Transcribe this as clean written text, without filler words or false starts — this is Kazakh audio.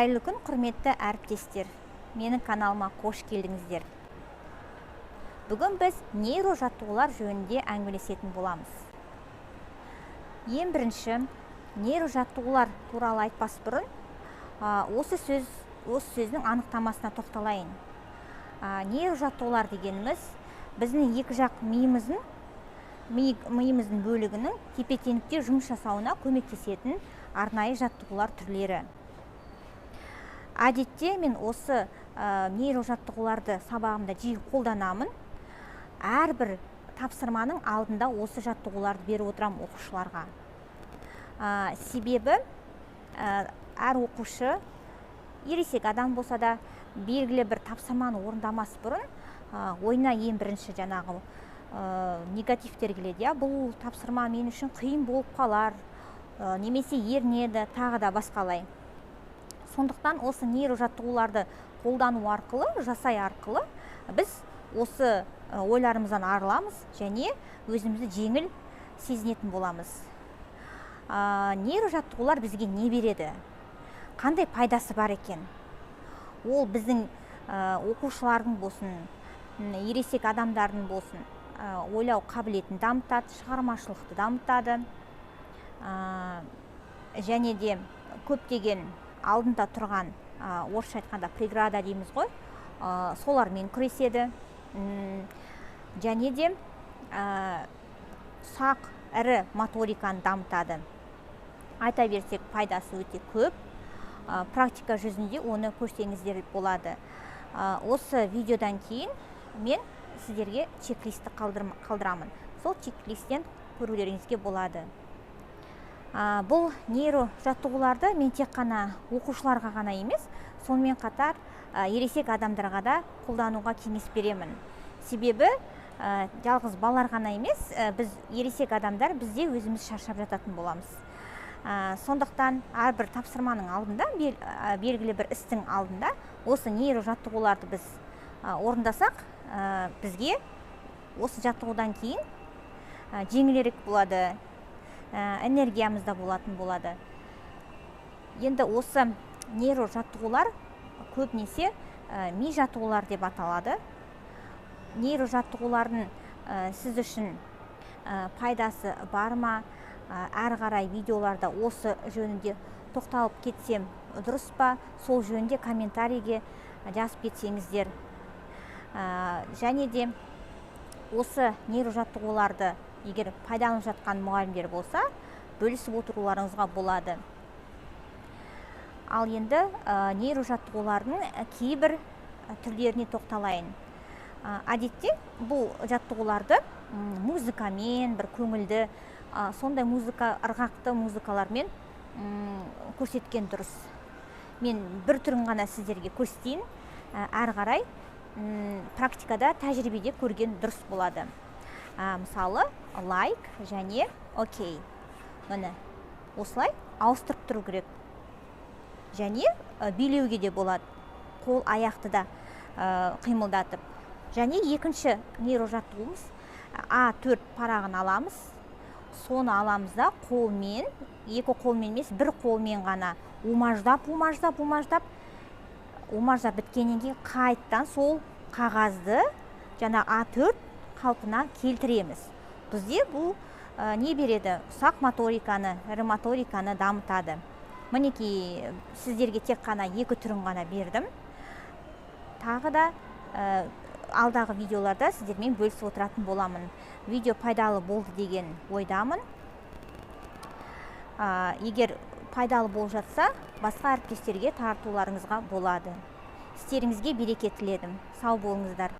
Қайырлы күн, құрметті әріптестер. Менің каналыма қош келдіңіздер. Бүгін біз нейрожаттығулар жөнінде әңгімелесетін боламыз. Ең бірінші, нейрожаттығулар туралы айтпас бұрын, осы сөздің анықтамасына тоқталайын. Нейрожаттығулар дегеніміз біздің екі жақ миымыздың бөлігінің тепе-теңдікте жұмыс жасауына көмектесетін арнайы жаттығулар түрлері. Әдетте мен осы нейрожаттығуларды сабағымда жиі қолданамын. Әрбір тапсырманың алдында осы жаттығуларды беріп отырам оқушыларға. Себебі әр оқушы, ересек адам болса да, белгілі бір тапсырманы орындамас бұрын ойына ең бірінші жаңағы негативтер келеді. Бұл тапсырма мен үшін қиын болып қалар, немесе ерінеді, тағы да басқалай. Сондықтан осы нейрожаттығуларды қолдану арқылы, жасай арқылы біз осы ойларымыздан арыламыз және өзімізді жеңіл сезінетін боламыз. Нейрожаттығулар бізге не береді? Қандай пайдасы бар екен? Ол біздің оқушылардың болсын, ересек адамдардың болсын, ойлау қабілетін дамытады, шығармашылықты дамытады. Және де көптеген алдында тұрған, орысша айтқанда преграда дейміз ғой, солармен күреседі. Және де ұсақ ірі моториканы дамытады. Айта берсек, пайдасы өте көп. Практика жүзінде оны көрсеңіздер болады. Осы видеодан кейін мен сіздерге чек-листті қалдырамын. Сол чек-листтен көрулеріңізге болады. Бұл нейрожаттығуларды мен тек қана оқушыларға ғана емес, сонымен қатар ересек адамдарға да қолдануға кеңес беремін. Себебі жалғыз балалар ғана емес, біз ересек адамдар бізде өзіміз шаршап жататын боламыз. Сондықтан әрбір тапсырманың алдында, белгілі бір істің алдында осы нейрожаттығуларды біз орындасақ, бізге осы жаттығудан кейін жеңілдірек болады, энергиямыз да болатын болады. Енді осы нейрожаттығулар көбінесе ми жаттығулар деп аталады. Нейрожаттығулардың сіз үшін пайдасы бар ма? Әрі қарай видеоларда осы жөнінде тоқталып кетсем дұрыс па? Сол жөнінде комментарийге жазып кетсеңіздер. Және де осы нейрожаттығуларды егер пайдаланып жатқан мұғалімдер болса, бөлісіп отыруларыңызға болады. Ал енді нейрожаттығулардың кейбір түрлеріне тоқталайын. Әдетте бұл жаттығуларды музыкамен, бір көңілді, сондай ырғақты музыкалармен көрсеткен дұрыс. Мен бір түрін ғана сіздерге көрсетейін, әрі қарай практикада, тәжірибеде көрген дұрыс болады. Мысалы, лайк және окей. Мұны осылай ауыстырып тұру керек. Және билеуге де болады. Қол аяқты да қимылдатып. Және екінші нейрожаттығуымыз А4 парағын аламыз. Соны аламыз да қолмен, екі қолмен емес, бір қолмен ғана умаждап біткеннен кейін қайттан сол қағазды жаңа А4 қалпына келтіреміз. Бізде бұл не береді? Ұсақ моториканы, ірі моториканы дамытады. Мінекей, сіздерге тек қана екі түрін ғана бердім. Тағы да алдағы видеоларда сіздермен бөлісіп отыратын боламын. Видео пайдалы болды деген ойдамын. Егер пайдалы болып жатса, басқа әріптестерге таратуларыңызға болады. Істеріңізге береке тіледім. Сау болыңыздар.